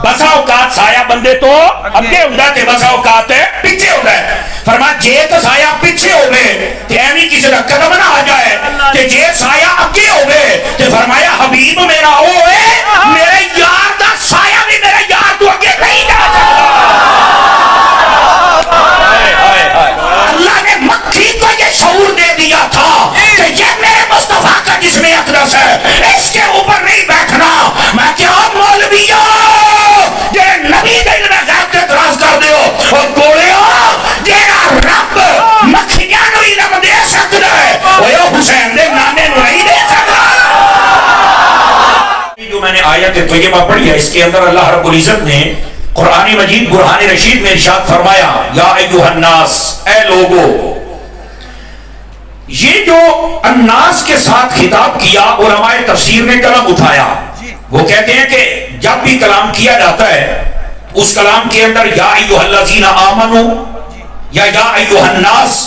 بسا اوقات سایہ بندے تو اگے ہوندا تے بسا اوقات پیچھے ہوندا ہے. فرمایا جے تو سایہ پیچھے ہوے تے ایویں کسی دا قدم نہ آ جائے تے جے سایہ اگے ہوے تے فرمایا حبیب میرا او ہے میرے یار دا سایہ بھی میرے یار تو اگے نہیں جا سکتا. اللہ نے مکھی کو یہ شعور دے دیا تھا کہ یہ میرے مصطفیٰ کا جسم اقدس ہے, اس کے اوپر نہیں بیٹھنا. میں کیا مولویوں جے نبی دے علم غیب تے اعتراض کر دیو اور گولیو جیڑا رب مکھیاں نو علم دے سکدا ہے اوے حسین دے نانے نو نہیں دے سکدا. جو میں نے آیت طیبہ پڑھی ہے اس کے اندر اللہ رب العزت نے قرآن مجید برہان رشید میں ارشاد فرمایا یا ایھا الناس, اے لوگو. یہ جو الناس کے ساتھ خطاب کیا علماء تفسیر نے کلام اٹھایا. وہ کہتے ہیں کہ جب بھی کلام کیا جاتا ہے اس کلام کے اندر یا ایھا الذین آمنو یا ایھا الناس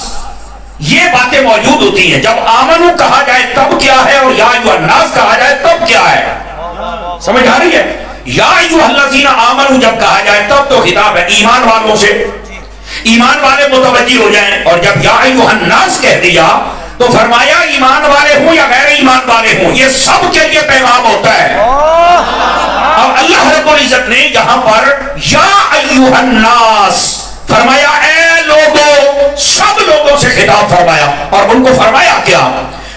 یہ باتیں موجود ہوتی ہیں. جب آمنو کہا جائے تب کیا ہے اور یا ایھا الناس کہا جائے تب کیا ہے, سمجھ آ رہی ہے؟ یا ایھا الذین آمنو جب کہا جائے تب تو خطاب ہے ایمان والوں سے, ایمان والے متوجہ ہو جائیں. اور جب یا ایھا الناس کہہ دیا تو فرمایا ایمان والے ہوں یا غیر ایمان والے ہوں یہ سب کے لیے پیغام ہوتا ہے. اب اللہ رب العزت نے یہاں پر یا ایھا الناس فرمایا اے لوگوں, سب لوگوں سے خطاب فرمایا. اور ان کو فرمایا کیا؟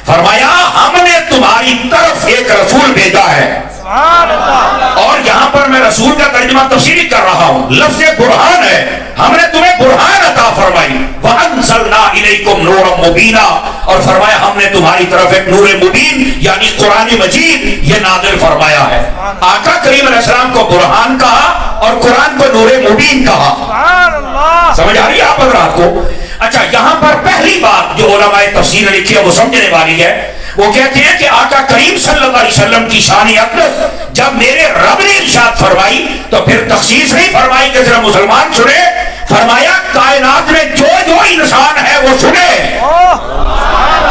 فرمایا ہم نے تمہاری طرف ایک رسول بھیجا ہے. اور یہاں پر میں رسول کا ترجمہ تفسیری کر رہا ہوں, لفظ برہان ہے. ہم نے تمہیں برہان عطا فرمائی. وَأَنزَلْنَا إِلَيْكُمْ نُورًا مُبِينًا, اور فرمایا ہم نے تمہاری طرف ایک نور مبین یعنی قرآن مجید یہ نازل فرمایا ہے. آقا کریم علیہ السلام کو برہان کہا اور قرآن کو نور مبین کہا. سمجھ آ رہی ہے آپ حضرات کو؟ اچھا, یہاں پر پہلی بات جو علماء تفسیر نے لکھی ہے وہ سمجھنے والی ہے. وہ کہتے ہیں کہ آقا کریم صلی اللہ علیہ وسلم کی شان اقدس جب میرے رب نے ارشاد فرمائی تو پھر تخصیص نہیں فرمائی کہ صرف مسلمان سنے, فرمایا کائنات میں جو جو انسان ہے وہ سنے.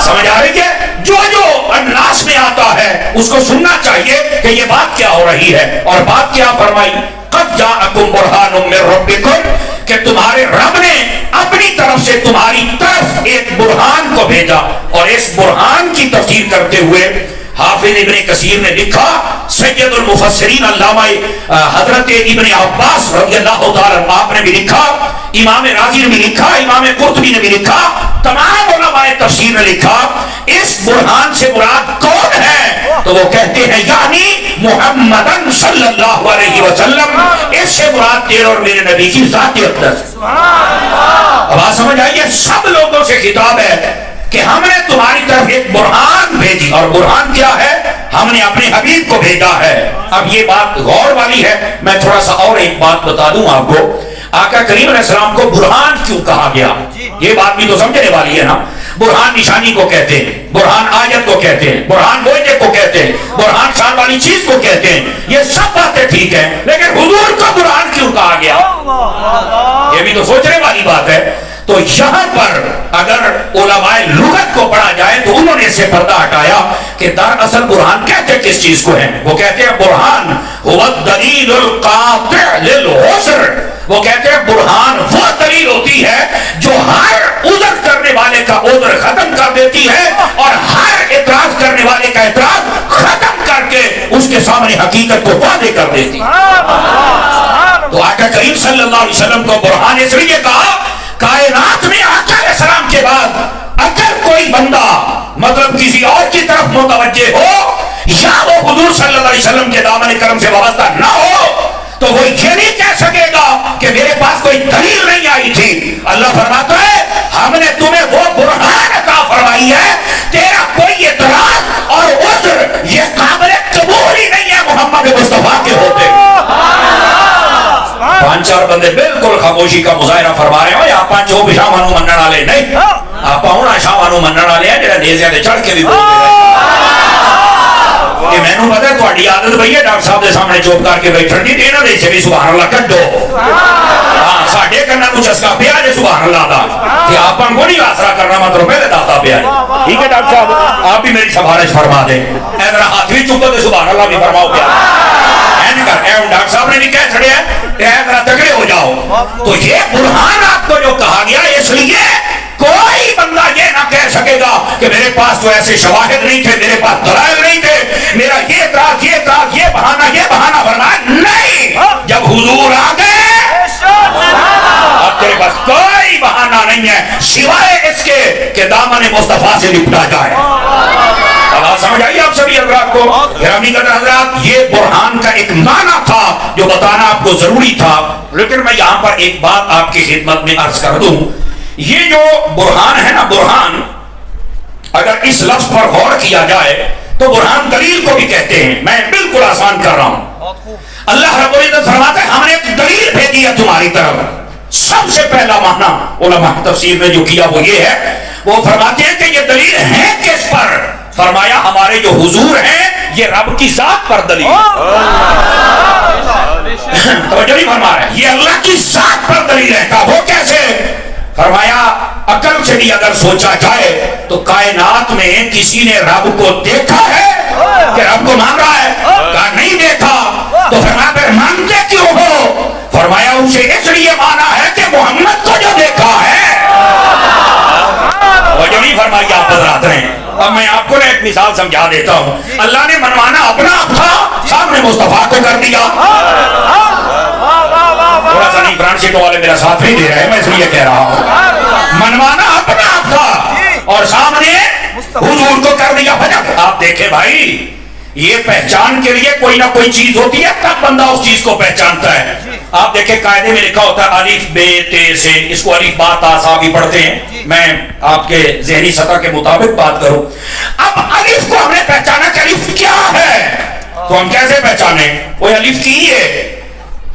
سمجھ آ رہی ہے؟ جو جو الناس میں آتا ہے اس کو سننا چاہیے کہ یہ بات کیا ہو رہی ہے. اور بات کیا فرمائی؟ قد جاءکم برہان من ربکم, کہ تمہارے رب نے اپنی طرف سے تمہاری طرف ایک برہان کو بھیجا. اور اس برہان کی تفسیر کرتے ہوئے حافظ ابن کثیر نے لکھا, سید المفسرین علامہ حضرت ابن عباس رضی اللہ تعالیٰ آپ نے بھی لکھا, امام راضی نے بھی لکھا, امام قرطبی نے بھی لکھا, تمام علماء تفسیر نے لکھا اس برہان سے مراد کون ہے؟ تو وہ کہتے ہیں یعنی محمدن صلی اللہ علیہ وسلم, اس سے مراد تیرے اور میرے نبی کی ذات اقدس. اب آپ سمجھ آئیے سب لوگوں سے خطاب ہے کہ ہم نے تمہاری طرف ایک برہان بھیجی. اور برہان کیا ہے؟ ہم نے اپنے حبیب کو بھیجا ہے. اب یہ بات غور والی ہے, میں تھوڑا سا اور ایک بات بتا دوں آپ کو. آقا کریم علیہ السلام کو برہان کیوں کہا گیا یہ بات بھی تو سمجھنے والی ہے نا. برہان نشانی کو کہتے ہیں, برہان آیت کو کہتے ہیں, برہان معجزے کو کہتے ہیں, برہان شان والی چیز کو کہتے ہیں. یہ سب باتیں ٹھیک ہیں, لیکن حضور کو برہان کیوں کہا گیا یہ بھی تو سوچنے والی بات ہے. تو یہاں پر اگر علماء لغت کو پڑھا جائے تو انہوں نے اس سے پردہ ہٹایا کہ دراصل برہان کہتے کس چیز کو ہیں. وہ کہتے ہیں برہان هو الدلیل القاطع للعذر. وہ کہتے ہیں برہان وہ دلیل ہوتی ہے جو ہر عذر کرنے والے کا عذر ختم کر دیتی ہے اور ہر اعتراض کرنے والے کا اعتراض ختم کر کے اس کے سامنے حقیقت کو واضح کر دیتی ہے. تو آقا کریم صلی اللہ علیہ وسلم کو برہان اس لیے کہا, کائنات میں آقا علیہ السلام کے بعد اگر کوئی بندہ مطلب کسی اور کی طرف متوجہ ہو یا وہ حضور صلی اللہ علیہ وسلم کے دامن کرم سے وابستہ نہ ہو تو وہ یہ نہیں کہہ سکے گا کہ میرے پاس کوئی دلیل نہیں آئی تھی. اللہ فرماتا ہے ہم نے تمہیں وہ برہان عطا فرمائی ہے, تیرا کوئی اعتراض اور عذر یہ قابل قبول ہی نہیں ہے محمد مصطفیٰ کے ہوتے. پانچ چار بندے بالکل خاموشی کا مظاہرہ فرما رہے ہو, یا پانچ ہو شاہ مانو منن والے نہیں, آپ ہونا شاہ مانو منن والے ہیں جڑا نیزیاں تے چڑھ کے بھی بولتے ہیں. کہ میں نے پتا ہے تھوڑی عادت بھئی ہے ڈاکٹر صاحب دے سامنے چوپ کر کے بیٹھن دی, دینا دے سے بھی سبحان اللہ کڈو. ہاں ساڈے کنا نو چسکا پیا جے سبحان اللہ دا, کہ آپ کو نہیں آسرا کرنا مطلب پہلے داتا پیا. ٹھیک ہے ڈاکٹر صاحب آپ بھی میری سفارش فرما دیں, اے ذرا ہاتھ بھی چکو تے سبحان اللہ بھی فرماؤ پیا. کر ڈاکٹر صاحب نے بھی کہہ چھڑے ذرا تگڑے ہو جاؤ. تو یہ برہان آپ کو جو کہا گیا اس لیے کوئی بندہ یہ نہ کہہ سکے گا کہ میرے پاس تو ایسے شواہد نہیں تھے, میرے پاس دلائل نہیں تھے, میرا یہ اعتراض یہ بہانہ فرمایا نہیں. جب حضور آ گئے اب تیرے پاس کوئی بہانہ نہیں ہے سوائے اس کے کہ دامن مصطفیٰ سے لپٹا جائے. بات سمجھ آئی آپ سبھی حضرات کو؟ گرامی قدر حضرات, یہ برہان کا ایک معنی تھا جو بتانا آپ کو ضروری تھا. لیکن میں یہاں پر ایک بات آپ کی خدمت میں عرض کر دوں. یہ جو برہان ہے نا, برہان اگر اس لفظ پر غور کیا جائے تو برہان دلیل کو بھی کہتے ہیں. میں بالکل آسان کر رہا ہوں. اللہ رب العزت فرماتا ہے ہم نے ایک دلیل بھیجی ہے تمہاری طرف. سب سے پہلا معنی علماء تفسیر نے جو کیا وہ یہ ہے, وہ فرماتے ہیں کہ یہ دلیل ہے کس پر؟ فرمایا ہمارے جو حضور ہیں یہ رب کی ذات پر دلیل. توجہ نہیں فرما رہے, یہ اللہ کی ذات پر دلیل ہے. کہا وہ کیسے؟ فرمایا عقل سے بھی اگر سوچا جائے تو کائنات میں کسی نے رب کو دیکھا ہے کہ رب کو مان رہا ہے؟ کہا نہیں دیکھا. تو فرمایا پھر مانتے کیوں ہو؟ فرمایا اسے اس لیے مانا ہے کہ محمد کو جو دیکھا ہے. وہ جو نہیں فرمائی آپ حضرات نے. اب میں آپ کو ایک مثال سمجھا دیتا ہوں. اللہ نے منوانا اپنا آپ تھا, سامنے مصطفیٰ کو کر دیا. تھوڑا سا نہیں, برانڈ سیٹوں والے میرا ساتھ نہیں دے رہے, میں اس لیے کہہ رہا ہوں. منوانا اپنا آپ تھا اور سامنے حضور کو کر دیا. آپ دیکھیں بھائی, یہ پہچان کے لیے کوئی نہ کوئی چیز ہوتی ہے تب بندہ اس چیز کو پہچانتا ہے. آپ دیکھیں قاعدے میں لکھا ہوتا ہے الف بے تے سے, اس کو الف با تا سا بھی پڑھتے ہیں. میں آپ کے ذہنی سطح کے مطابق بات کروں. اب الف کو ہم نے پہچانا کہ الف کیا ہے, تو ہم کیسے پہچانے؟ وہ الف کی ہے,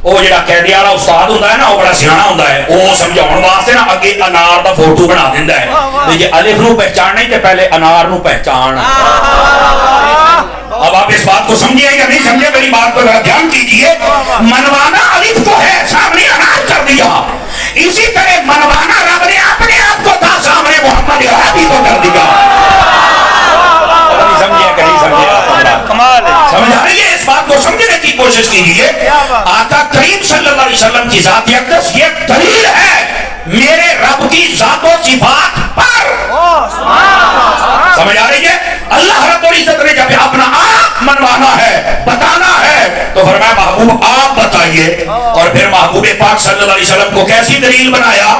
وہ جڑا قیدی والا استاد ہوتا ہے نا, وہ بڑا سیانا ہوتا ہے, وہ سمجھاؤن واسطے نا اگے انار دا فوٹو بنا دیتا ہے. یہ الف نو پہچان نہیں تے پہلے انار نو پہچان. اب آپ اس بات کو سمجھے یا نہیں سمجھے, میری بات پر دھیان کیجئے. منوانا الف کو ہے, سامنے انار کر دیا. اسی طرح منوانا رب نے اپنے آپ کو تھا, سامنے محمد عربی کو کر دیا. سمجھے کہ نہیں سمجھے؟ سمجھا رہی ہے؟ اس بات کو سمجھنے کی کوشش کیجئے. آقا کریم صلی اللہ علیہ وسلم کی ذات اقدس یہ دلیل ہے میرے رب کی ذات و صفات پر. سمجھ آ رہی ہے؟ اللہ رب العزت نے جب اپنا آپ منوانا ہے, بتانا ہے, تو فرمایا محبوب آپ بتائیے. اور پھر محبوب پاک صلی اللہ علیہ وسلم کو کیسی دلیل بنایا؟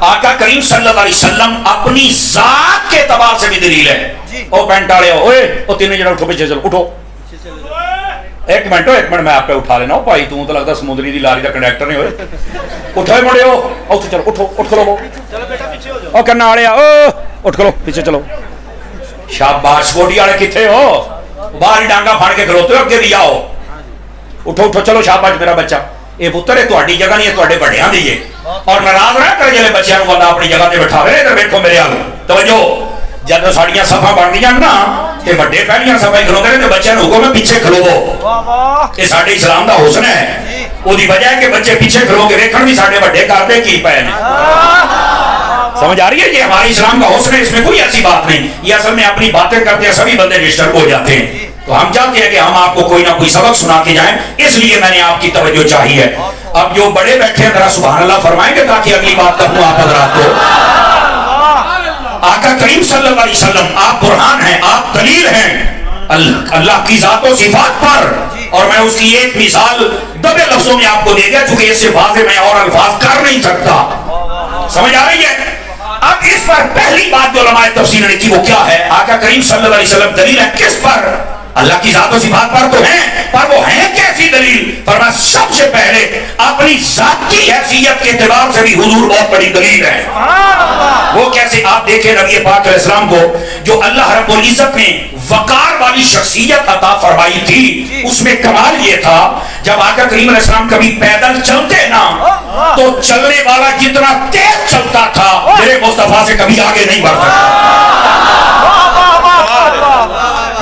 آقا کریم صلی اللہ علیہ وسلم اپنی ذات کے اعتبار سے بھی دلیل ہے. او پینٹ والے او تینوں جنا اٹھو, پیچھے چلو, اٹھو. ایک منٹ میں آپ پہ اٹھا لینا. بھائی تو لگتا سمندری دی لاری دا کنڈکٹر نہیں ہوئے. اٹھو مڑے ہو, اٹھ چلو, اٹھو, اٹھ کھلو. او کرنا والے اٹھ کھلو, پیچھے چلو. شاباش, بوڈی والے کتنے ہو؟ باہر ڈانگا پھاڑ کے کھلوتے ہو, اگے بھی آؤ. اٹھو اٹھو, چلو شاباش میرا بچہ. یہ پتر ہے تہاڈی جگہ نہیں, ہے تہاڈے بڑیاں دی ہے. اور ناراض نہ کرے جلے بچیاں نوں بندہ اپنی جگہ تے بٹھاوے. ادھر ویکھو میرے حال, توجہ. جب ساڑیاں صفا بندیاں نا تے بڑے پہلیاں صفا کھلوتے ہیں, تے بچیاں نوں حکم ہے پیچھے کھلوو. یہ ساڈے اسلام دا حسن ہے. وہ دی وجہ ہے کہ بچے پیچھے کھلو کے ویکھن بھی ساڈے بڑے کردے کی پے نے. سمجھ آ رہی ہے؟ یہ ہمارے اسلام کا حسن ہے, اس میں کوئی ایسی بات نہیں. یہ اصل میں اپنی باتیں کرتے ہیں سبھی بندے ڈسٹرب ہو جاتے ہیں. تو ہم چاہتے ہیں کہ ہم آپ کو کوئی نہ کوئی سبق سنا کے جائیں, اس لیے میں نے آپ کی توجہ چاہی ہے. اب جو بڑے بیٹھے ہیں ذرا سبحان اللہ فرمائیں گے تاکہ اگلی بات کہوں آپ حضرات کو. آقا کریم صلی اللہ علیہ وسلم آپ برہان ہیں, آپ دلیل ہیں اللہ کی ذات و صفات پر. اور میں اس کی ایک مثال دبے لفظوں میں آپ کو دے گیا, چونکہ اس سے واضح میں اور الفاظ کر نہیں سکتا. سمجھ آ رہی ہے؟ اب اس پر پہلی بات جو علماء تفسیر نے کی وہ کیا ہے؟ آقا کریم صلی اللہ علیہ وسلم دلیل ہے کس پر؟ اللہ کی ذات و صفات پر تو ہیں, پر وہ ہیں کیسی دلیل؟ فرمایا سب سے پہلے اپنی ذاتی حیثیت کے اعتبار سے بھی حضور بہت بڑی دلیل ہے. وہ کیسے؟ آپ دیکھیں نبی پاک علیہ السلام کو جو اللہ رب العزت نے وقار والی شخصیت عطا فرمائی تھی, اس میں کمال یہ تھا جب آقا کریم علیہ السلام کبھی پیدل چلتے نا تو چلنے والا جتنا تیز چلتا تھا میرے مصطفیٰ سے کبھی آگے نہیں بڑھ سکتا.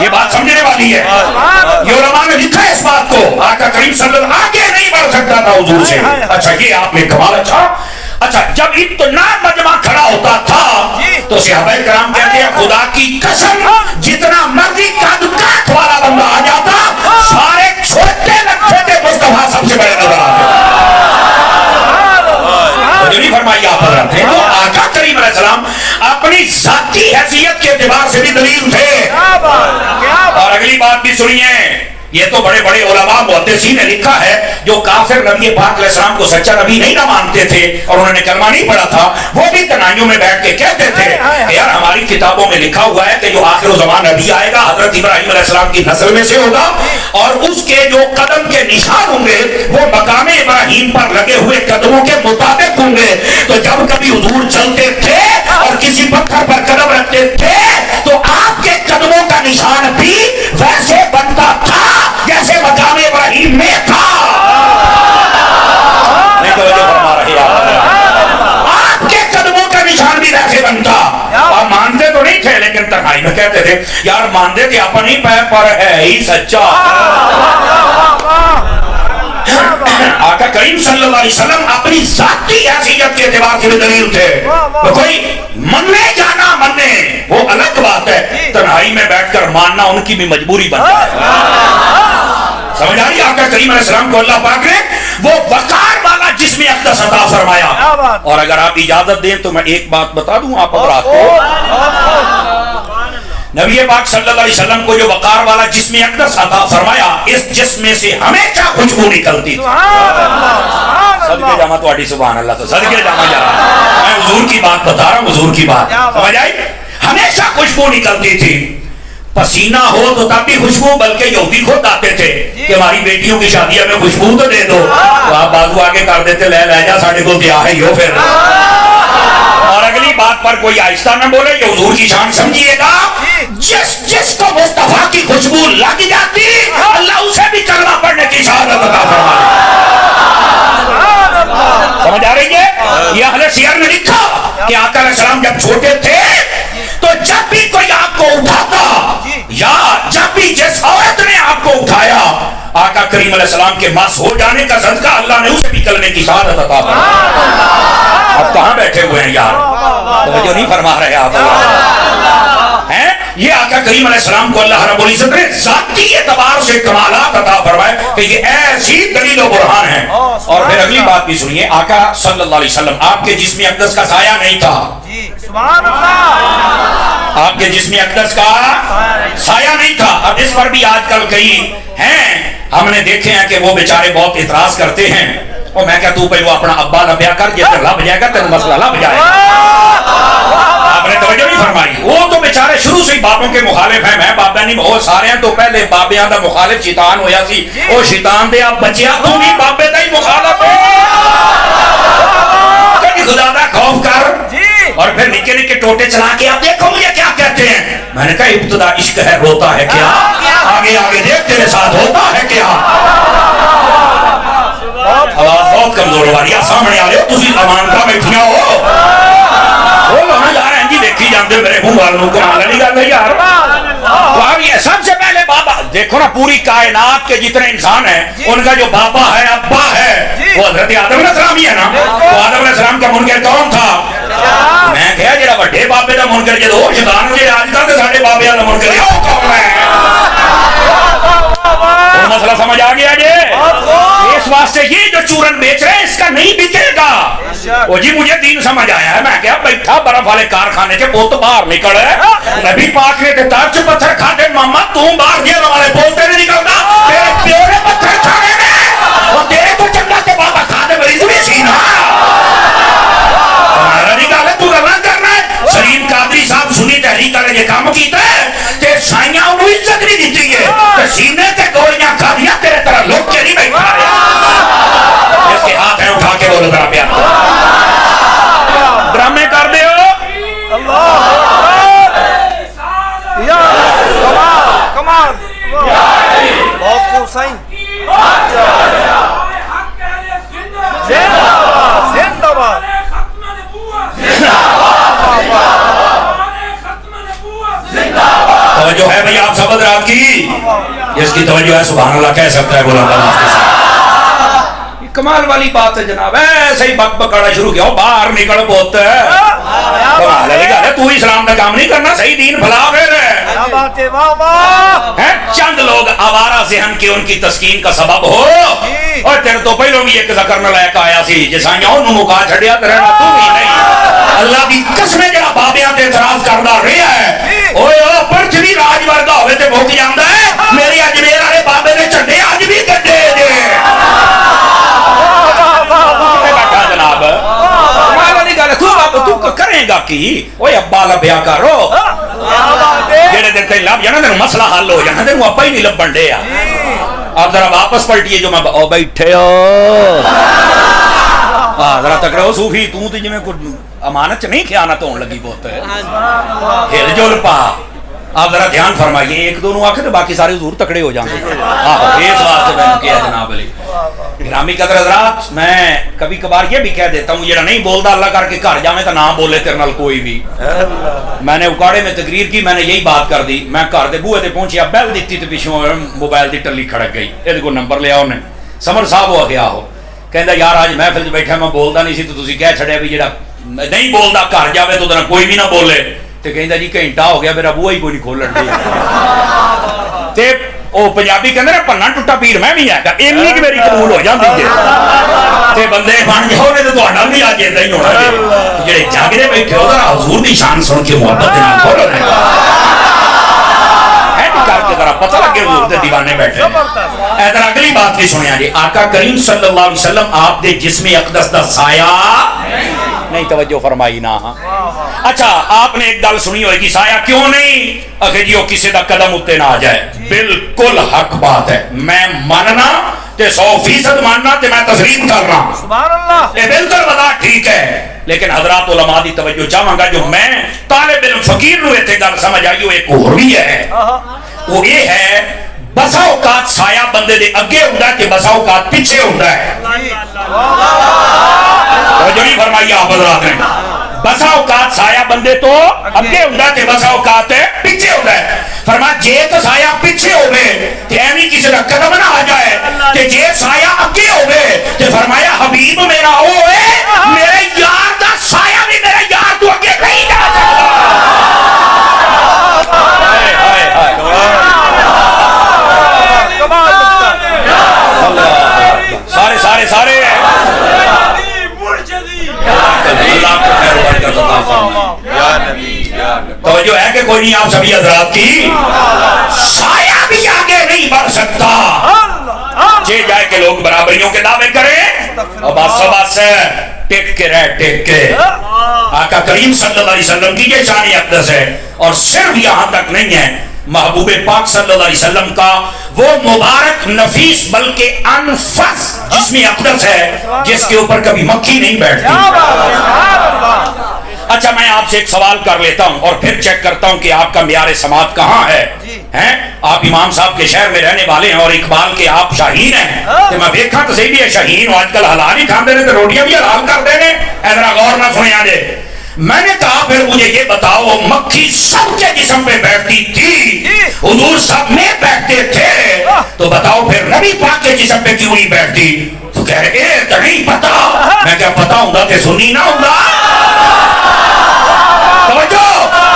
یہ بات سمجھنے والی ہے. یہ علماء نے لکھا ہے اس بات کو, آقا کریم صلی اللہ علیہ وسلم آگے نہیں بڑھ سکتا تھا حضور سے. اچھا یہ آپ نے کمال. اچھا جب اتنا مجمع کھڑا ہوتا تھا تو صحابہ کرام کہتے ہیں خدا کی قسم جتنا مرضی قد کاٹ والا بندہ آ جاتا, سارے علیہ السلام اپنی ذاتی حیثیت کے اعتبار سے بھی دلیل تھے. اور اگلی بات بھی سنیے, یہ تو بڑے بڑے علماء محدثین نے لکھا ہے جو کافر نبی پاک علیہ السلام کو سچا نبی نہیں نہ مانتے تھے اور انہوں نے کلمہ نہیں پڑھا تھا, وہ بھی تنہائیوں میں بیٹھ کے کہتے تھے کہ یار ہماری کتابوں میں لکھا ہوا ہے کہ جو آخر الزمان نبی آئے گا حضرت ابراہیم علیہ السلام کی نسل میں سے ہوگا, اور اس کے جو قدم کے نشان ہوں گے وہ مقام ابراہیم پر لگے ہوئے قدموں کے مطابق ہوں گے. تو جب کبھی حضور چلتے تھے اور کسی پتھر پر قدم رکھتے تھے تو آپ کے قدموں کا نشان بھی ویسے بنتا تھا جیسے مقام ابراہیم میں تھا. نہیں توجہ فرما رہے آپ کے قدموں کا نشان بھی ویسے بنتا. آپ مانتے تو نہیں تھے لیکن تنہائی میں کہتے تھے یار مانتے تھے اپنی پہ پر ہے ہی سچا. آقا کریم صلی اللہ علیہ وسلم اپنی ذاتی حیثیت کے اعتبار سے بھی دلیل تھے. تو کوئی مننے جانا مننے وہ الگ بات ہے, تنہائی میں بیٹھ کر ماننا ان کی بھی مجبوری بن جائے. سمجھ آ رہی؟ آقا کریم علیہ السلام کو اللہ پاک نے وہ وقار والا جسم اقدس عطا فرمایا. اور اگر آپ اجازت دیں تو میں ایک بات بتا دوں آپ حضرات کو, نبی پاک صلی اللہ علیہ وسلم کو جو وقار والا جسم اقدس عطا فرمایا, اس جسم میں سے ہمیشہ خوشبو نکلتی تھی. صدقے جامع تواڈی سبحان اللہ, تو صدقے جامع جا رہا ہوں میں, حضور کی بات بتا رہا ہوں, حضور کی بات سمجھ آئی. ہمیشہ خوشبو نکلتی تھی. پسینہ ہو تو تب بھی خوشبو, بلکہ یہودی خود آتے تھے کہ ہماری بیٹیوں کی شادیوں میں خوشبو تو دے دو, تو آپ بازو آگے کر دیتے لے لے جا ساڑھے کو دیا ہے یو. پھر اور اگلی بات پر کوئی آہستہ نہ بولے, یہ حضور کی شان سمجھیے گا. جس کو مصطفیٰ کی خوشبو لگ جاتی اللہ اسے بھی کلمہ پڑھنے کی شہادت عطا فرمائے. سمجھ آ رہی ہے؟ یہ اہل سیر نے لکھا کہ آقا علیہ السلام جب چھوٹے تھے تو جب بھی کوئی آپ کو اٹھاتا یا جب بھی جس عورت نے آپ کو اٹھایا, آقا کریم علیہ السلام کے مس ہو جانے کا صدقہ اللہ نے اسے بھی کلمے کی شہادت عطا فرمائی. آپ کہاں بیٹھے ہوئے ہیں یار, توجہ نہیں فرما رہے آپ ہیں؟ یہ آقا کریم علیہ السلام کو اللہ رب العزت نے ذاتی اعتبار سے کمالات عطا فرمائے کہ یہ ایسی دلیل و برہان ہے. اور پھر اگلی بات بھی سنیے, آقا صلی اللہ علیہ وسلم آپ کے جسم اقدس کا سایہ نہیں تھا. سبحان اللہ, آپ کے جسم اقدس کا سایہ نہیں تھا. اب اس پر بھی آج کل کئی ہیں, ہم نے دیکھے ہیں کہ وہ بیچارے بہت اعتراض کرتے ہیں, اور میں کہتا ہوں بھائی وہ اپنا ابا لبیا کر, جب لب جائے گا تو مسئلہ لب جائے گا. آپ نے توجہ نہیں فرمائی, وہ تو بیچارے شروع سے بابوں کے مخالف ہیں. میں بابا نہیں بہت سارے ہیں, تو پہلے بابیاں دا مخالف شیطان ہویا سی, او شیطان دے آپ بچیا تو بھی بابے دا ہی مخالف ہے. کبھی خدا دا خوف کر اور پھر نکے نکے ٹوٹے چلا کے آپ دیکھو مجھے کیا کہتے ہیں. میں نے کہا ابتدا عشق ہے روتا ہے کیا, آگے آگے دیکھ تیرے ساتھ ہوتا ہے کیا. آواز بہت کمزور ہو رہی ہے, سامنے آ رہے ہو تسی امانتا بیٹھیاں ہو, بولو نا یار, ہیں جی دیکھی جاندے میرے منہ والوں کو مالا نہیں گاتے یار. تو اب یہ سب سے پہلے بابا دیکھو نا, پوری کائنات کے جتنے انسان ہیں ان کا جو بابا ہے ابا ہے وہ حضرت آدم علیہ السلام ہی ہے نا. تو آدم علیہ السلام کا منکر کون تھا؟ میں کہا جڑا بڑے بابے دا منکر جدو شیطان جڑے اج تک ساڈے بابے دا منکر ہے وہ کون ہے؟ تو مسئلہ سمجھ آ گیا جی. اس واسطے یہ جو چورن بیچ رہے ہیں اس کا نہیں بکے گا. وہ جی مجھے دین سمجھ آیا ہے, میں کیا بیٹھا برف والے کارخانے کے بوت باہر نکل ہے, نبی پاک نے ترچ پتھر کھاتے, ماما تم باہر گیا والے بولتے نہیں نکلتا, تیرے پیو نے پتھر کھانے میں, وہ تیرے تو چنگا تے بابا کھانے مریض بھی سی نا. ہمارا نہیں گل ہے, تو گلا کرنا ہے. سلیم قادری صاحب سنی تحریک والے یہ کام کیتا ہے تے سائیاں انہوں عزت نہیں دیتی ہے, تے سینے تے گولیاں کھا دیا تیرے طرح لوگ کے نہیں بیٹھا رہے. جس کے ہاتھ ہیں اٹھا کے بولو ذرا پیار ڈرامے کر دے ہو. کمال بہت خوب سائیں. زندہ باد توجہ ہے بھئی آپ سب حضرات کی, جس کی توجہ ہے سبحان اللہ کہہ سکتا ہے بلند آواز کے ساتھ. کمال والی بات ہے جناب. ایسے ہی بک بکانا شروع کیا, باہر نکل بہت تو اسلام کا کام نہیں کرنا, صحیح دین بھلا پھر. چند لوگ آوارہ ذہن کے ان کی تسکین کا سبب ہو, اور تیرے تو پہلوں بھی ایک ذکر لائق آیا سی جسائیاں انہوں مکا چھڑیا تیرے نا تو ہی نہیں. اللہ کی قسم جڑا بابیاں تے اعتراض کردا رہیا ہے, اوئے او پرچ بھی راج ورگا ہوئے تے بھوک جاندا ہے. میری اجمیر والے بابے نے چڈے اج بھی کڈے جے بیٹھا جناب. کمال والی گل تو کرے گا کی, اوئے ابا لبیا کرو جڑے دن تے لب جانا تینوں مسئلہ حل ہو جانا, تینوں ابا ہی نہیں لبن ڈیا. آپ ذرا واپس پلٹیے جو میں او بیٹھے ہو ذرا تکڑے ہو صوفی تو جی میں کوئی امانت نہیں خیانت ہونے لگی بہت ہل جل پا. آپ ذرا دھیان فرمائیے, ایک دونوں آکھے تو باقی سارے حضور تکڑے ہو جاندے. اس واسطے میں نے کیا جناب علی. گرامی قدر حضرات, میں کبھی کبھار یہ بھی کہہ دیتا ہوں, یہ نہیں بولتا اللہ کر کے گھر جاویں تو نہ بولے تیرے نال کوئی بھی. میں نے اکاڑے میں تقریر کی, میں نے یہی بات کر دی. میں گھر دے بوئے تے پہنچیا, بیل دیتی تو پیچھوں موبائل دی ٹلی کھڑک گئی. یہ کو نمبر لیا انہیں, سمر صاحب ہو گیا ہو, کہندا یار آج محفل چ بیٹھا میں بولدا نہیں سی تو تسی کہہ چھڑیا بھی جڑا نہیں بولدا گھر جاوے تو ادھر کوئی بھی نہ بولے. تے کہندا جی گھنٹہ ہو گیا میرا بوہا ہی کوئی نہیں کھولن دیا. تے او پنجابی کہندے نے پنا ٹٹا پیر میں بھی ہے گا, اینی کہ میری قبول ہو جاندی جے. تے بندے بن جاؤ نے تے تہاڈا بھی اج ایدا ہی ہونا جے. جڑے جاگدے بیٹھے ہو ذرا حضور دی شان سن کے محبت نال بولو نا, کر کے ذرا پتہ لگے حضور دے دیوانے بیٹھے. ادھر اگلی بات کی سنیا جی. آقا کریم صلی اللہ علیہ وسلم آپ دے جسم اقدس دا سایہ نہیں, توجہ فرمائی نا. اچھا آپ نے ایک گل سنی ہوئے گی, سایہ کیوں نہیں؟ اگر جی وہ کسی دا قدم اتے نہ آ جائے. بالکل حق بات ہے, میں ماننا تے 100% ماننا تے میں تسلیم کرنا, سبحان اللہ, یہ بالکل بتا ٹھیک ہے. لیکن حضرات علماء دی توجہ چاہاں گا, جو میں طالب علم فقیر نو ایتھے گل سمجھ آئی وہ ایک اور بھی ہے. وہ یہ ہے, بسا اوقات سایہ بندے دے اگے ہوندا ہے کہ بسا اوقات پیچھے ہوندا ہے. توجہ نہیں فرمائی آپ حضرات نے. بسا اوقات سایہ بندے تو اگے ہوندا ہے کہ بسا اوقات پیچھے ہوندا ہے. فرمایا جے تو سایہ پیچھے ہوے تے ایویں کسی دا قدم نہ آ جائے, تے جے سایہ اگے ہوے تے فرمایا حبیب میرا او ہے میرے یار دا سایہ بھی میرے یار تو اگے نہیں جا سکتا. سارے سارے سارے توجہ ہے کہ کوئی نہیں آپ سبھی حضرات کی. سایہ بھی آگے نہیں بڑھ سکتا, جے جائے کہ لوگ برابریوں کے دعوے کریں, اور بس بس ٹک کے رہ ٹک کے. آقا کریم صلی اللہ علیہ وسلم کی یہ شان اقدس ہے, اور صرف یہاں تک نہیں ہے, محبوب پاک صلی اللہ علیہ وسلم کا وہ مبارک نفیس بلکہ انفس جسم اقدس ہے جس کے اوپر کبھی مکھی نہیں بیٹھتی. اچھا میں آپ سے ایک سوال کر لیتا ہوں اور پھر چیک کرتا ہوں کہ آپ کا معیار سماعت کہاں ہے. آپ امام صاحب کے شہر میں رہنے والے ہیں اور اقبال کے آپ شاہین ہیں, تو میں دیکھا تو صحیح بھی ہے شاہین, آج کل حلال ہی کھاندے نے تو روٹیاں بھی حلال کر دے نے. ادھر غور نہ سنیا جے. میں نے کہا پھر مجھے یہ بتاؤ, مکھی سب کے جسم پہ بیٹھتی تھی, حضور سب میں بیٹھتے تھے, تو بتاؤ پھر نبی پاک کے جسم پہ کیوں نہیں بیٹھتی؟ تو کہہ رہے تو نہیں پتا. میں کیا پتا ہوں گا کہ سنی نہ ہوں گا. توجہ,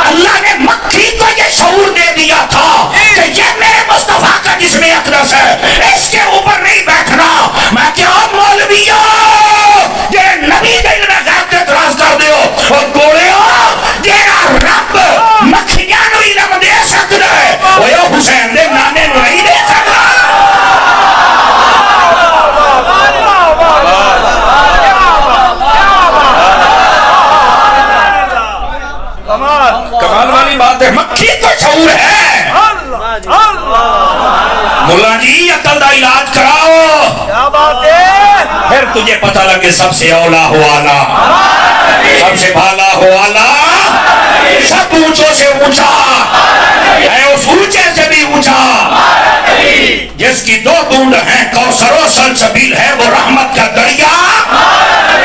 اللہ نے مکھی کو یہ شعور دے دیا تھا کہ یہ میرے مصطفیٰ کا جسم اقدس ہے, اس کے اوپر نہیں بیٹھنا. میں کیا مولویوں یہ نبی دل میں غیب کے اعتراض کر دیو, اور گوڑے ہو تیرا رب مکھیاں نو علم دے سکتا ہے, وہ حسین دے نانے نو نہیں دے سکتا. کمال والی بات ہے, مکھی تو شعور ہے. مولا جی عقل دا علاج کراؤ, کیا بات ہے, پھر تجھے پتہ لگے سب سے اولا ہو آلہ, سب سے بھالا ہو آلہ, سب اونچوں سے اونچا ہے, اس اونچے سے بھی اونچا, جس کی 2 بوند ہیں کوثر و سلسبیل ہے وہ رحمت کا دریا.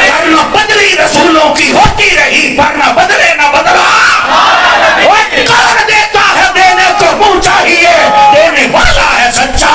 ورنہ بدلی رسولوں کی ہوتی رہی, ورنہ بدلے نہ بدلا. وہ کون دیتا ہے دینے کو منہ چاہیے, دینے والا ہے سچا.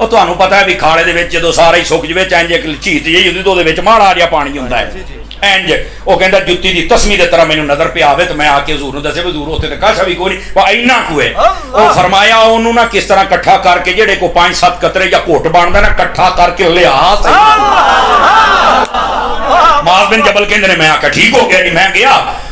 ਉਹ ਤੁਹਾਨੂੰ ਪਤਾ ਹੈ ਵੀ ਖਾਲੇ ਦੇ ਵਿੱਚ ਜਦੋਂ ਸਾਰਾ ਹੀ ਸੁੱਕ ਜਵੇ ਚਾਂਜ ਇੱਕ ਝੀਤ ਜਿਹੀ ਹੁੰਦੀ ਤੇ ਉਹਦੇ ਵਿੱਚ ਮਾੜਾ ਜਿਹਾ ਪਾਣੀ ਹੁੰਦਾ ਹੈ ਇੰਜ। ਉਹ ਕਹਿੰਦਾ ਜੁੱਤੀ ਦੀ ਤਸਮੀ ਦੇ ਤਰ੍ਹਾਂ ਮੈਨੂੰ ਨਜ਼ਰ ਪਿਆ ਆਵੇ ਤੇ ਮੈਂ ਆ ਕੇ ਹਜ਼ੂਰ ਨੂੰ ਦੱਸਿਆ ਵੀ ਹਜ਼ੂਰ ਉੱਥੇ ਤੇ ਕਾਸ਼ਾ ਵੀ ਕੋਈ ਨਹੀਂ, ਉਹ ਇੰਨਾ ਕੁ ਹੈ। ਉਹ ਫਰਮਾਇਆ ਉਹਨੂੰ ਨਾ ਕਿਸ ਤਰ੍ਹਾਂ ਇਕੱਠਾ ਕਰਕੇ ਜਿਹੜੇ ਕੋ 5-7 ਕਤਰੇ ਜਾਂ ਘੁੱਟ ਬਣਦਾ ਨਾ ਇਕੱਠਾ ਕਰਕੇ ਲਿਆ। ਮਾਜ਼ ਬਿਨ ਜਬਲ ਕਹਿੰਦੇ ਨੇ ਮੈਂ ਆਖਿਆ ਠੀਕ ਹੋ ਗਿਆ ਜੀ। ਮੈਂ ਗਿਆ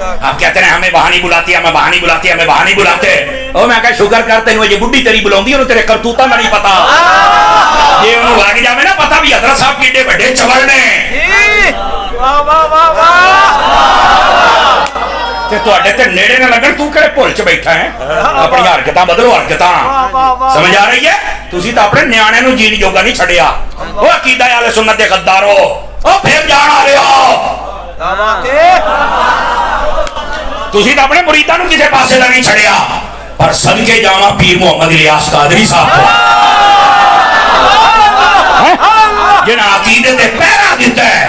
آپ کہتے ہیں ہمیں وہاں نہیں بلاتی, ہمیں وہاں نہیں بلاتی, ہمیں وہاں نہیں بلاتے. او میں کہا شکر کرتے ہیں یہ بڈھی تیری بلاؤندی انہوں تیرے کرتوتا میں نہیں پتا. یہ انہوں لگ جاوے نا پتا بھی حضرت صاحب کی بڑے چوڑ نے تے نیڑے نہ لگن. تو کہڑے بھول چ بیٹھا ہے, اپنی حرکتاں بدلو, حرکتاں سمجھ آ رہی ہے. تسی تو اپنے نیانے نو جین جوگا نہیں چھڑیا. او عقیدہ اہل سنت دے غدارو, او پھر جان والے ہو. تسی تو اپنے مریداں نو کسے پاسے دا نہیں چھڑیا. پر صدقے جاواں پیر محمد الیاس قادری صاحب کو جنہاں عقیدے تے پہرا دیتا ہے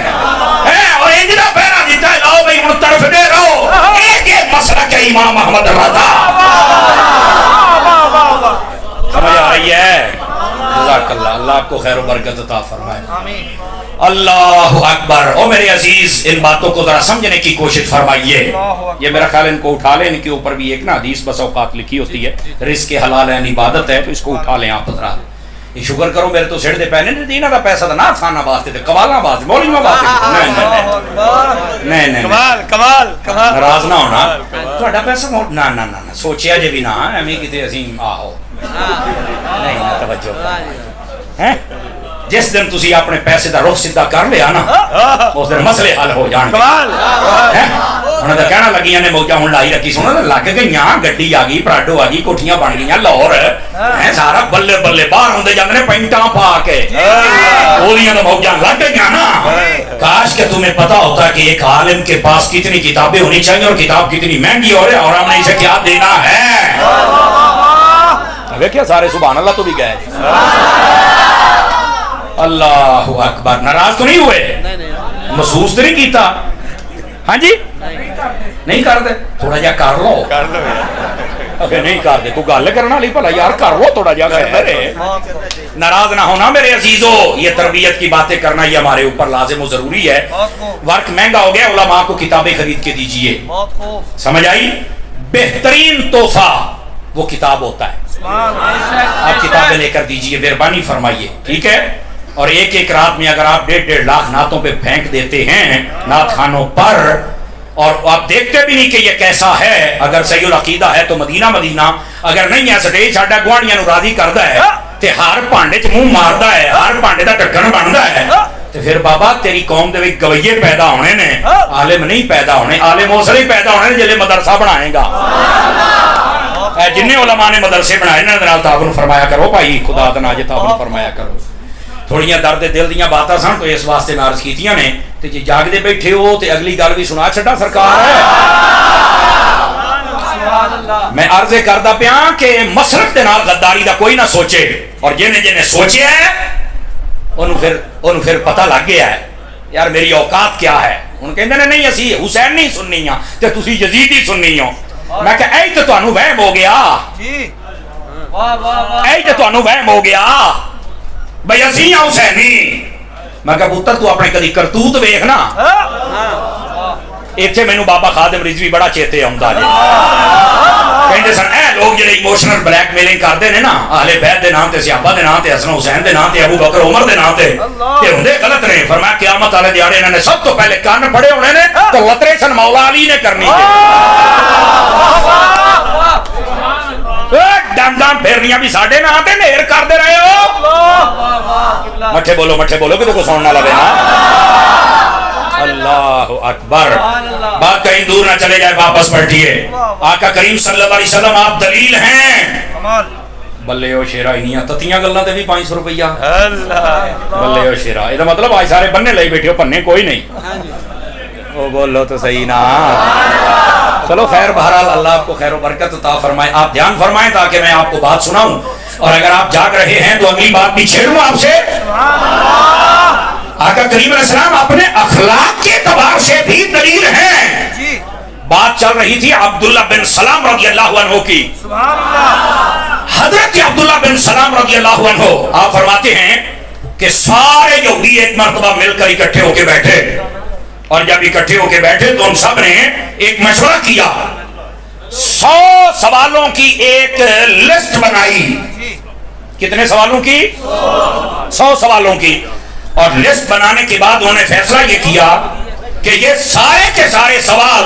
اور انجدہ پہرا دیتا ہے. لاؤ بھئی ان طرف دے رہو, ایک مسلک ہے امام احمد رضا. سمجھ آ رہی ہے. جزاک اللہ, اللہ آپ کو خیر و برکت عطا فرمائے. اللہ اکبر. او میرے عزیز ان باتوں کو ذرا سمجھنے کی کوشش فرمائیے. یہ میرا خیال ان کو اٹھا لیں, ان کے اوپر بھی ایک نا حدیث بس اوقات لکھی ہوتی ہے, رزق حلال ہے عبادت ہے, تو اس کو اٹھا لیں آپ ذرا. یہ شکر کرو میرے تو سڑ دے پہنے نہیں دینا دا پیسہ دا نہ کھانا واسطے تے قوالاں واسطے مولیاں واسطے. نہیں نہیں کمال کمال کمال ناراض نہ ہونا. تہاڈا پیسہ نہ نہ نہ سوچیا جے بھی نہ ایویں کتے اسی آہو نہیں نہ توجہ ہیں. جس دن تسی اپنے پیسے دا رخ سیدھا کر لیا نا اس دن مسئلے حل ہو جان. انہوں نے کہنا لگیاں نے موجہ ہوں لائی رکھی. سنو لگ گئیاں, گڈی آ گئی, پراڈو آ گئی, کوٹھیاں بن گئیاں, لاہور سارا بلے بلے باہر ہوندے جاندے نے پینٹاں پا کے. اولیاں تو موجہ لگ گئیاں نا. کاش کہ تمہیں پتا ہوتا کہ ایک عالم کے پاس کتنی کتابیں ہونی چاہیے اور کتاب کتنی مہنگی ہو رہی ہے اور ہم نے اسے کیا دینا ہے. دیکھیں سارے سبحان اللہ تو بھی گئے. اللہ اکبر. ناراض تو نہیں ہوئے, محسوس تو نہیں کیتا. ہاں جی نہیں کر دے, تھوڑا جا کر لو. نہیں کر دے کوئی گل کرنا لی بھلا یار کر لو تھوڑا جا. ناراض نہ ہونا میرے عزیزو. یہ تربیت کی باتیں کرنا یہ ہمارے اوپر لازم و ضروری ہے. ورک مہنگا ہو گیا, علماء کو کتابیں خرید کے دیجئے. سمجھ آئی. بہترین تحفہ وہ کتاب ہوتا ہے. آپ کتابیں لے کر دیجئے, مہربانی فرمائیے, ٹھیک ہے. اور ایک ایک رات میں اگر آپ 1.5 لاکھ نعتوں پہ پھینک دیتے ہیں نعت خانوں پر, اور آپ دیکھتے بھی نہیں کہ یہ کیسا ہے. اگر صحیح العقیدہ ہے تو مدینہ مدینہ, اگر نہیں ہے سٹے ساڈا گوانڈیاں نو راضی کردا ہے تے ہر بھانڈے چ منہ ماردا ہے, ہر بھانڈے دا ڈھکن بندا ہے. تے پھر بابا تیری قوم دے وچ گویے پیدا ہونے نے, عالم نہیں پیدا ہونے. عالم اس لیے پیدا ہونے جلے مدرسہ بنائے گا. جنہیں علماء نے مدرسے بنائے نا نال تعاون فرمایا کرو بھائی, خدا دا ناجے تعاون فرمایا کرو. تھوڑیاں درد دل دیاں باتاں سن تو اس واسطے میں عرض کیتیاں نے. تے جے جاگدے بیٹھے ہو تے اگلی گل بھی سنا چھڈا سرکار ہے. میں عرض کردا پیا کہ مسلک دے نال غداری دا کوئی نہ سوچے, اور جنے جنے سوچے ہے انہوں پھر پتہ لگ گیا ہے یار میری اوقات کیا ہے. انہوں کہندے نے نہیں اسی حسین نہیں سننی ہاں تے تسی یزیدی سننی ہو. میں کہ اے تے تانوں وہم ہو گیا, اے تے تانوں وہم ہو گیا بھئی اسی ہاں حسینی. میں کہا پتر تو اپنے کدی کرتوت ویکھ نا. ایتھے مینوں بابا خادم رضوی بڑا چیتے آوندا جی. کہندے سن اے لوگ جڑے ایموشنل بلیک میلنگ کردے نے نا اہل بیت دے نام تے, صحابہ دے نام تے, حسن حسین دے نام تے, ابو بکر عمر دے نام تے, تے ہوندے غلط نے. فرمایا قیامت والے دیہاڑے انہاں نے سب تو پہلے کان پھڑے ہونے نے تے لتریشن مولا علی نے کرنی ہے. ڈانڈاں پھیرنیاں بھی ساڈے نام تے نیر کردے رہے ہو. مٹھے بولو کہ کو سننا لگے نا. اللہ اکبر. بات کہیں دور نہ چلے جائے, واپس پلٹیے. آقا کریم صلی اللہ علیہ وسلم آپ دلیل ہیں. بلے او شیرا انیاں تتیاں گلاں تے بھی 500 روپیہ. بلے او شیرا یہ مطلب آج سارے بننے لئی بیٹھے ہو, پنے کوئی نہیں. وہ بولو تو صحیح نا. چلو خیر, بہرحال اللہ آپ کو خیر و برکت عطا فرمائے. آپ دھیان فرمائیں تاکہ میں آپ کو بات سناؤں, اور اگر آپ جاگ رہے ہیں تو اگلی بات بھی چھیڑوں آپ سے. آقا کریم علیہ السلام اپنے اخلاق کے اعتبار سے بھی دلیل ہیں. بات چل رہی تھی عبداللہ بن سلام رضی اللہ عنہ کی. حضرت عبداللہ بن سلام رضی اللہ عنہ آپ فرماتے ہیں کہ سارے یہودی ایک مرتبہ مل کر اکٹھے ہو کے بیٹھے, اور جب اکٹھے ہو کے بیٹھے تو ان سب نے ایک مشورہ کیا. 100 سوالوں کی ایک لسٹ بنائی. کتنے سوالوں کی؟ 100 سوالوں کی. اور لسٹ بنانے کے بعد انہوں نے فیصلہ یہ کیا کہ یہ سارے کے سارے سوال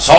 100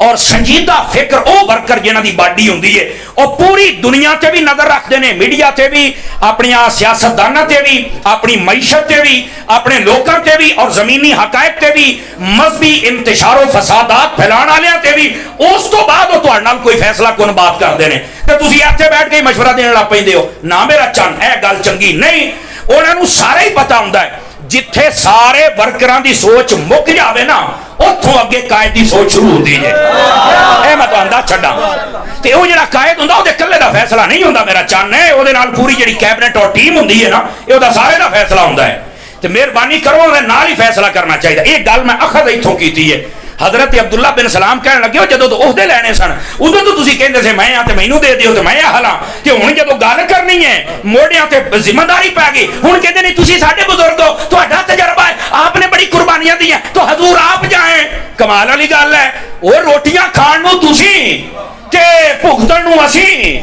اور ਸੰਜੀਦਾ ਫਿਕਰ ਉਹ ਵਰਕਰ ਜਿਨ੍ਹਾਂ ਦੀ ਬਾਡੀ ਹੁੰਦੀ ਹੈ ਉਹ ਪੂਰੀ ਦੁਨੀਆ ਤੇ ਵੀ ਨਜ਼ਰ ਰੱਖਦੇ ਨੇ, ਮੀਡੀਆ ਤੇ ਵੀ, ਆਪਣੀਆਂ ਸਿਆਸਤਦਾਨਾਂ ਤੇ ਵੀ, ਆਪਣੀ ਮਈਸ਼ਤ ਤੇ ਵੀ, ਆਪਣੇ ਲੋਕਾਂ ਤੇ ਵੀ, ਔਰ ਜ਼ਮੀਨੀ ਹਕਾਇਕ ਤੇ ਵੀ, ਮਜ਼ਹਬੀ ਇੰਤਸ਼ਾਰੋ ਫਸਾਦਾਤ ਫੈਲਾਉਣ ਵਾਲਿਆਂ ਤੇ ਵੀ। ਉਸ ਤੋਂ ਬਾਅਦ ਉਹ ਤੁਹਾਡੇ ਨਾਲ ਕੋਈ ਫੈਸਲਾ ਕੁਨ ਬਾਤ ਕਰਦੇ ਨੇ ਤੇ ਤੁਸੀਂ ਇੱਥੇ ਬੈਠ ਕੇ ਮਸ਼ਵਰਾ ਦੇਣ ਲੱਗ ਪੈਂਦੇ ਹੋ। ਨਾ ਮੇਰਾ ਚੰਨ, ਇਹ ਗੱਲ ਚੰਗੀ ਨਹੀਂ। ਉਹਨਾਂ ਨੂੰ ਸਾਰਾ ਹੀ ਪਤਾ ਹੁੰਦਾ ਹੈ ਜਿੱਥੇ ਸਾਰੇ ਵਰਕਰਾਂ ਦੀ ਸੋਚ ਮੁੱਕ ਜਾਵੇ ਨਾ, ਉੱਥੋਂ ਅੱਗੇ ਕਾਇਦ ਦੀ ਸੋਚ ਸ਼ੁਰੂ ਹੁੰਦੀ ਹੈ। ਇਹ ਮੈਂ ਤੁਹਾਨੂੰ ਦੱਸ ਛੱਡਾਂ। ਤੇ ਉਹ ਜਿਹੜਾ ਕਾਇਦ ਹੁੰਦਾ ਉਹਦੇ ਇਕੱਲੇ ਦਾ ਫੈਸਲਾ ਨਹੀਂ ਹੁੰਦਾ ਮੇਰਾ ਚੰਨ ਹੈ, ਉਹਦੇ ਨਾਲ ਪੂਰੀ ਜਿਹੜੀ ਕੈਬਨਿਟ ਔਰ ਟੀਮ ਹੁੰਦੀ ਹੈ ਨਾ, ਇਹ ਉਹਦਾ ਸਾਰੇ ਦਾ ਫੈਸਲਾ ਹੁੰਦਾ ਹੈ। ਤੇ ਮਿਹਰਬਾਨੀ ਕਰੋ ਉਹਦੇ ਨਾਲ ਹੀ ਫੈਸਲਾ ਕਰਨਾ ਚਾਹੀਦਾ। ਇਹ ਗੱਲ ਮੈਂ ਅਖਦ ਇੱਥੋਂ ਕੀਤੀ ਹੈ। حضرت عبداللہ بن سلام ਕਹਿਣ ਲੱਗੇ ਹੋ ਜਦੋਂ ਉਹਦੇ ਲੈਣੇ ਸਨ ਉਦੋਂ ਤੋਂ ਤੁਸੀਂ ਕਹਿੰਦੇ ਸੀ ਮੈਂ ਆ ਤੇ ਮੈਨੂੰ ਦੇ ਦਿਓ ਤੇ ਮੈਂ ਆ ਹਲਾਂ, ਤੇ ਹੁਣ ਜਦੋਂ ਗੱਲ ਕਰਨੀ ਹੈ ਮੋਢਿਆਂ ਤੇ ਜ਼ਿੰਮੇਵਾਰੀ ਪੈ ਗਈ, ਹੁਣ ਕਹਿੰਦੇ ਨਹੀਂ ਤੁਸੀਂ ਸਾਡੇ ਬਜ਼ੁਰਗ ਹੋ, ਤੁਹਾਡਾ ਤਜਰਬਾ ਹੈ, ਆਪਨੇ ਬੜੀ ਕੁਰਬਾਨੀਆਂ ਦੀਆਂ ਤਾਂ ਹਜ਼ੂਰ ਆਪ ਜਾਏ। ਕਮਾਲ ਵਾਲੀ ਗੱਲ ਹੈ। ਉਹ ਰੋਟੀਆਂ ਖਾਣ ਨੂੰ ਤੁਸੀਂ ਤੇ ਭੁਗਤਣ ਨੂੰ ਅਸੀਂ।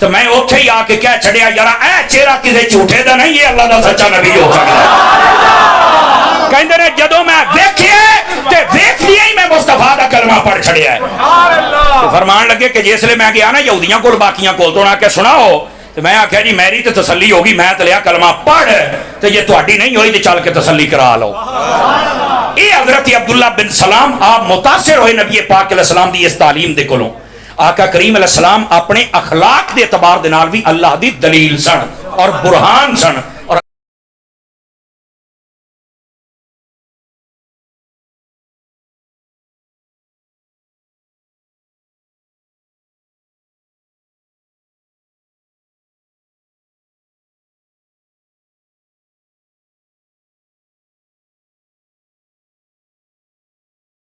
تو میں اوتھے ہی آ کے کہہ چھڑیا یارا اے چہرہ کسے جھوٹے دا نہیں، یہ اللہ دا سچا نبی ہو سکتا کہندے نے جدوں میں ویکھیا تے ویکھ لیا ہی میں مصطفیٰ دا کلمہ پڑھ چھڑیا ہے۔ فرمان لگے کہ جسلے میں گیا نا یہودیاں کول باقیاں کول تو نہ کہ سناؤ، تو میں آخیا جی میری تو تسلی ہوگی، میں تو لیا کلمہ پڑھ، تو یہ تہاڈی نہیں ہوئی تو چل کے تسلی کرا لو۔ یہ حضرت عبداللہ بن سلام آپ متاثر ہوئے نبی پاک علیہ السلام دی اس تعلیم دے کولوں۔ آقا کریم علیہ السلام اپنے اخلاق دے اعتبار دے نال بھی اللہ دی دلیل سن اور برہان سن۔